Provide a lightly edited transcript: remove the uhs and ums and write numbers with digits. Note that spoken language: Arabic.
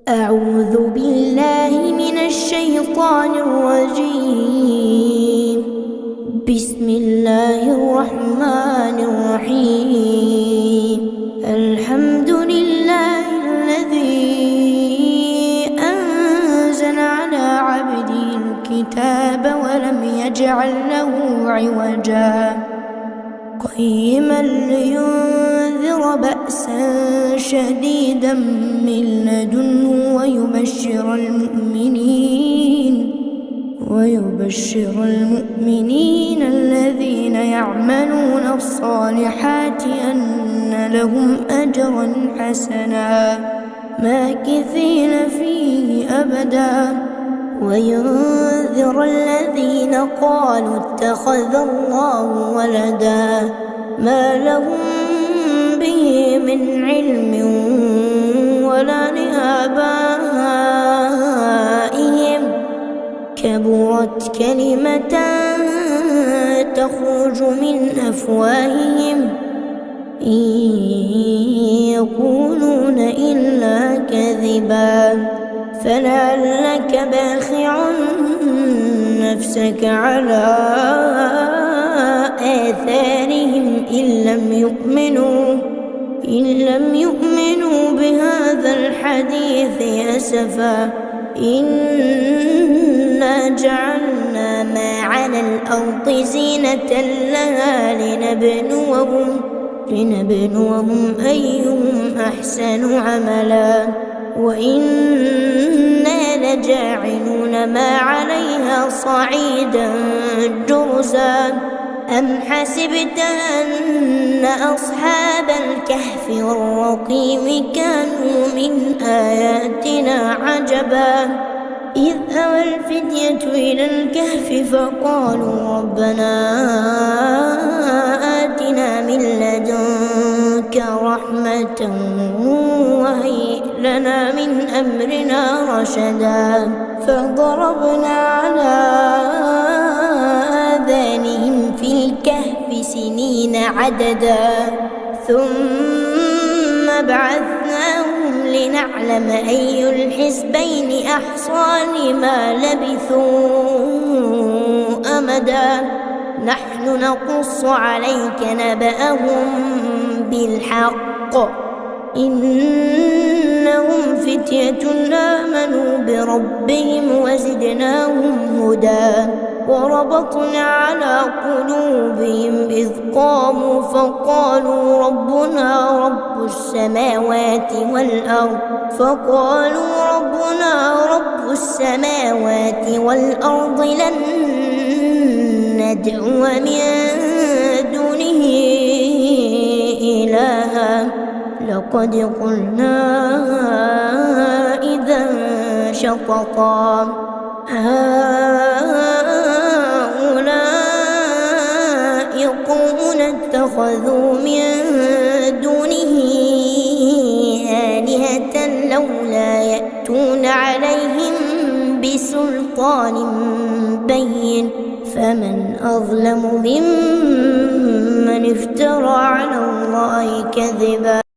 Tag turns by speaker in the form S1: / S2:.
S1: أعوذ بالله من الشيطان الرجيم. بسم الله الرحمن الرحيم. الحمد لله الذي أنزل على عبده الكتاب ولم يجعل له عوجا قيما لينذر بأسا شديدا من لدنه ويبشر المؤمنين الذين يعملون الصالحات أن لهم أجرا حسنا ماكثين فيه أبدا وينذر الذين قالوا اتخذ الله ولدا ما لهم به من علم ولا لآبائهم كبرت كلمة تخرج من أفواههم إن يقولون إلا كذبا فلعلك باخع نفسك على آثارهم إن لم يؤمنوا بهذا الحديث أسفا إنا جعلنا ما على الأرض زينة لها لنبلوهم أيهم أحسن عملا وإنا لجاعلون ما عليها صعيدا جرزا أم حسبت أن أصحاب الكهف والرقيم كانوا من آياتنا عجبا إذ أوى الفتية إلى الكهف فقالوا ربنا آتنا من لدنك رحمة وهيئ لنا من أمرنا رشدا فضربنا على آذانهم في الكهف سنين عددا ثم بعثناهم لنعلم أي الحزبين أحصى لما لبثوا أمدا نحن نقص عليك نبأهم بالحق إنهم فتية آمنوا بربهم وزدناهم هدى وربطنا على قلوبهم إذ قاموا فقالوا ربنا رب السماوات والأرض لن ندعو من دونه إلها لقد قلنا إذا شططا هؤلاء قوم اتخذوا من دونه آلهة لولا يأتون عليهم بسلطان بين فمن أظلم ممن افترى على الله كذبا.